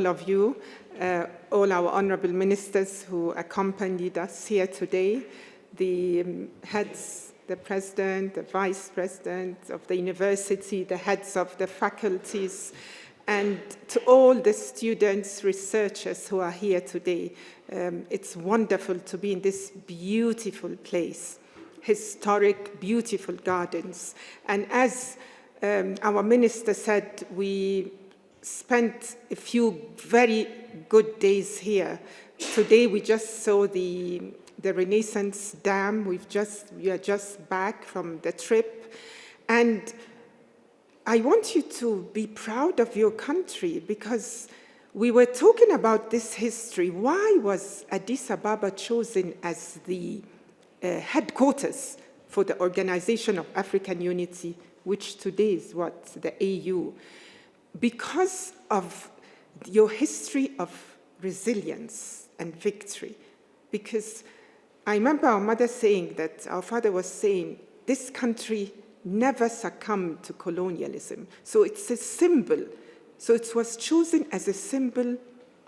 all of you, all our honorable ministers who accompanied us here today, the heads, the president, the vice president of the university, the heads of the faculties, and to all the students, researchers who are here today. It's wonderful to be in this beautiful place, historic, beautiful gardens. And as our minister said, we spent a few very good days here. Today we just saw the Renaissance Dam. We are just back from the trip. And I want you to be proud of your country, because we were talking about this history. Why was Addis Ababa chosen as the headquarters for the Organization of African Unity, which today is what, the AU? Because of your history of resilience and victory. Because I remember our mother saying that, our father was saying, this country never succumbed to colonialism. So it's a symbol. So it was chosen as a symbol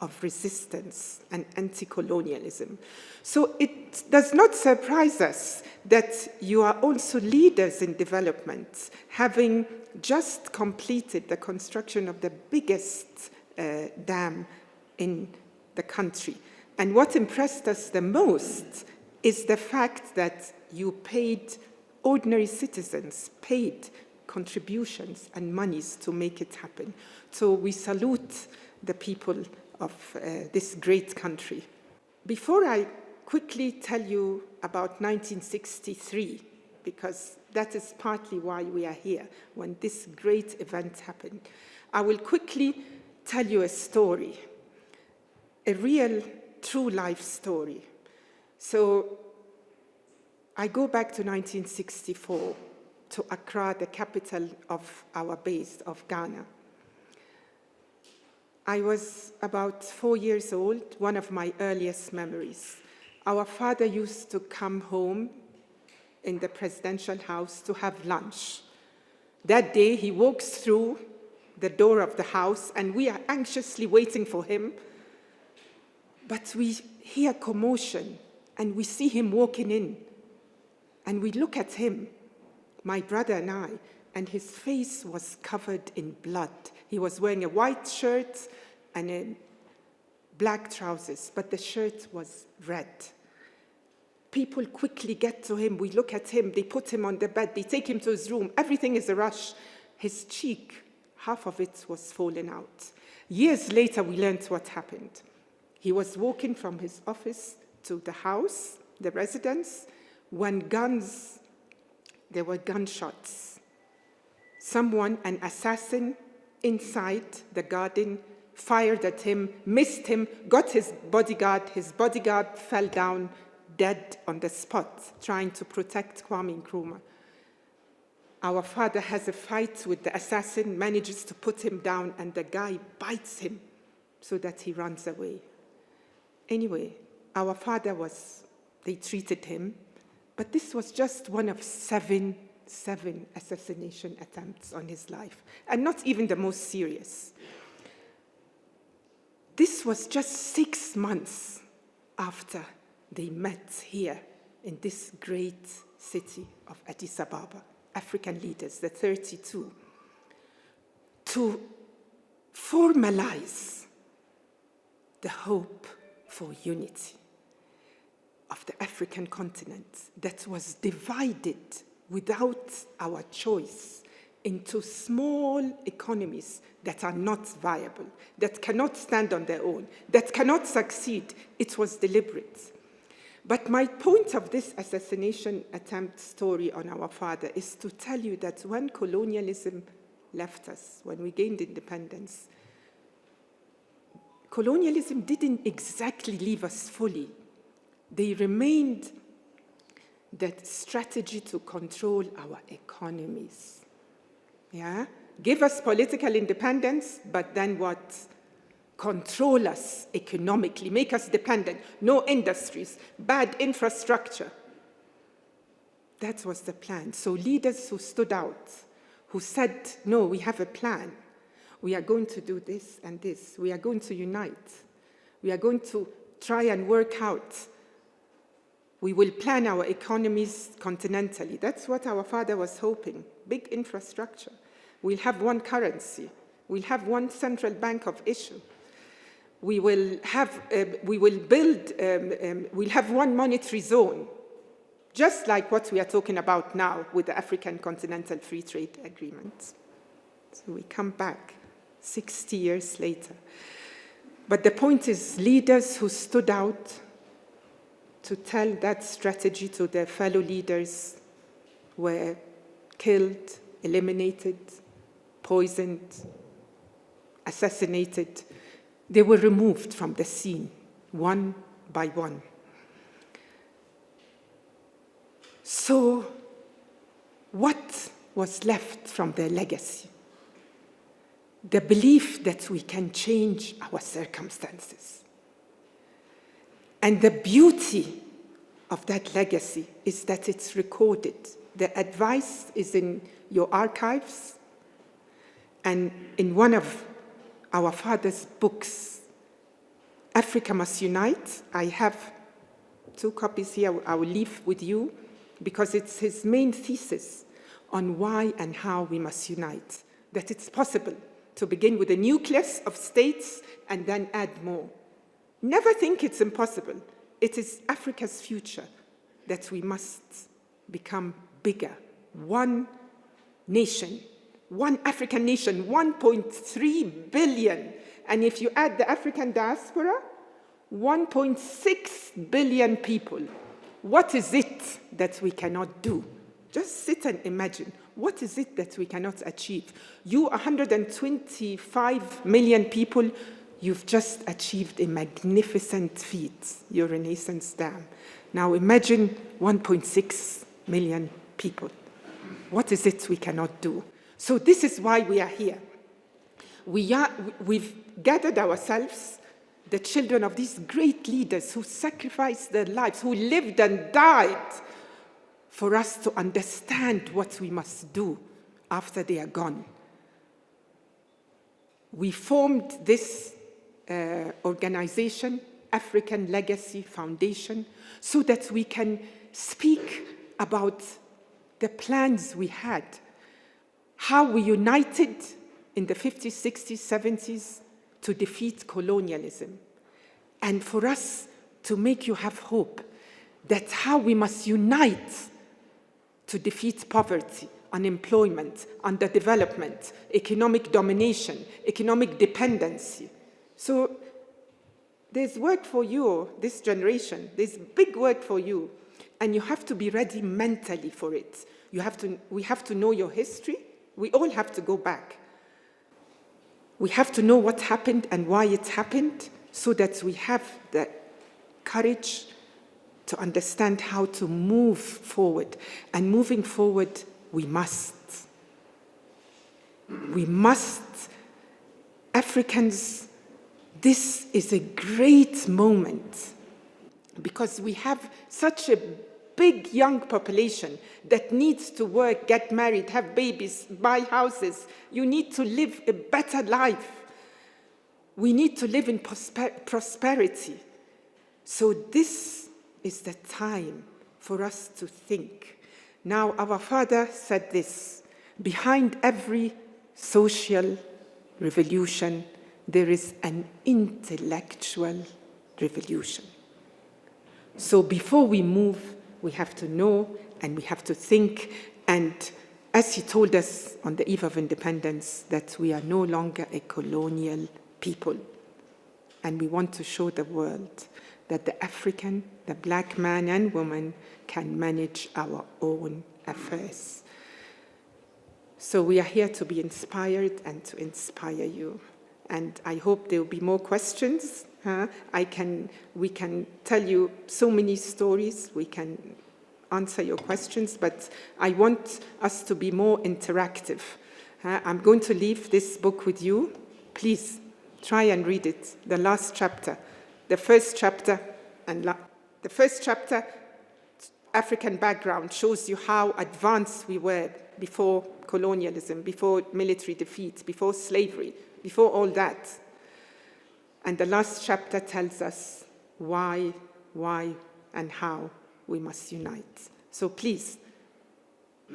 of resistance and anti-colonialism. So it does not surprise us that you are also leaders in development, having just completed the construction of the biggest dam in the country. And what impressed us the most is the fact that you paid, ordinary citizens paid contributions and monies to make it happen. So we salute the people of this great country. Before I quickly tell you about 1963, because that is partly why we are here, when this great event happened, I will quickly tell you a story, a real, true life story. So I go back to 1964, to Accra, the capital of our base, of Ghana. I was about 4 years old, one of my earliest memories. Our father used to come home in the presidential house to have lunch. That day, he walks through the door of the house, and we are anxiously waiting for him. But we hear commotion, and we see him walking in. And we look at him, my brother and I, and his face was covered in blood. He was wearing a white shirt and a black trousers, but the shirt was red. People quickly get to him. We look at him. They put him on the bed. They take him to his room. Everything is a rush. His cheek, half of it was fallen out. Years later, we learned what happened. He was walking from his office to the house, the residence, when there were gunshots. Someone, an assassin inside the garden, fired at him, missed him, got his bodyguard. His bodyguard fell down dead on the spot, trying to protect Kwame Nkrumah. Our father has a fight with the assassin, manages to put him down, and the guy bites him so that he runs away. Anyway, our father they treated him, but this was just one of seven assassination attempts on his life, and not even the most serious. This was just 6 months after they met here in this great city of Addis Ababa, African leaders, the 32, to formalize the hope for unity of the African continent that was divided without our choice into small economies that are not viable, that cannot stand on their own, that cannot succeed. It was deliberate. But my point of this assassination attempt story on our father is to tell you that when colonialism left us, when we gained independence, colonialism didn't exactly leave us fully. They remained that strategy to control our economies. Yeah? Give us political independence, but then what? Control us economically, make us dependent, no industries, bad infrastructure. That was the plan. So leaders who stood out, who said, no, we have a plan, We are going to do this and this. We are going to unite. We are going to try and work out. We will plan our economies continentally. That's what our father was hoping. Big infrastructure. We'll have one currency. We'll have one central bank of issue. We'll have one monetary zone, just like what we are talking about now with the African Continental Free Trade Agreement. So we come back 60 years later. But the point is, leaders who stood out to tell that strategy to their fellow leaders were killed, eliminated, poisoned, assassinated. They were removed from the scene, one by one. So, what was left from their legacy? The belief that we can change our circumstances. And the beauty of that legacy is that it's recorded. The advice is in your archives, and in one of our father's books, Africa Must Unite. I have 2 copies here I will leave with you, because it's his main thesis on why and how we must unite, that it's possible to begin with a nucleus of states and then add more. Never think it's impossible. It is Africa's future that we must become bigger. One nation, one African nation, 1.3 billion. And if you add the African diaspora, 1.6 billion people. What is it that we cannot do? Just sit and imagine. What is it that we cannot achieve? You, 125 million people, you've just achieved a magnificent feat, your Renaissance Dam. Now imagine 1.6 million people. What is it we cannot do? So this is why we are here. We've gathered ourselves, the children of these great leaders who sacrificed their lives, who lived and died for us to understand what we must do after they are gone. We formed this organization, African Legacy Foundation, so that we can speak about the plans we had, how we united in the 50s, 60s, 70s to defeat colonialism, and for us to make you have hope that how we must unite to defeat poverty, unemployment, underdevelopment, economic domination, economic dependency. So there's work for you, this generation. There's big work for you. And you have to be ready mentally for it. We have to know your history. We all have to go back. We have to know what happened and why it happened so that we have the courage to understand how to move forward. And moving forward, we must. We must. Africans, this is a great moment because we have such a big young population that needs to work, get married, have babies, buy houses. You need to live a better life. We need to live in prosperity. So this is the time for us to think. Now, our father said this: behind every social revolution, there is an intellectual revolution. So before we move, we have to know and we have to think. And as he told us on the eve of independence, that we are no longer a colonial people. And we want to show the world that the African, the black man and woman can manage our own affairs. So we are here to be inspired and to inspire you. And I hope there will be more questions. We can tell you so many stories. We can answer your questions, but I want us to be more interactive. I'm going to leave this book with you. Please try and read it. The last chapter, the first chapter, African background, shows you how advanced we were before colonialism, before military defeat, before slavery. before all that. And the last chapter tells us why, and how we must unite. So please,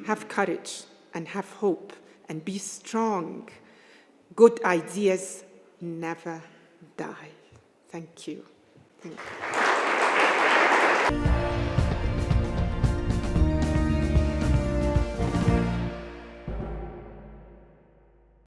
have courage and have hope and be strong. Good ideas never die. Thank you. Thank you.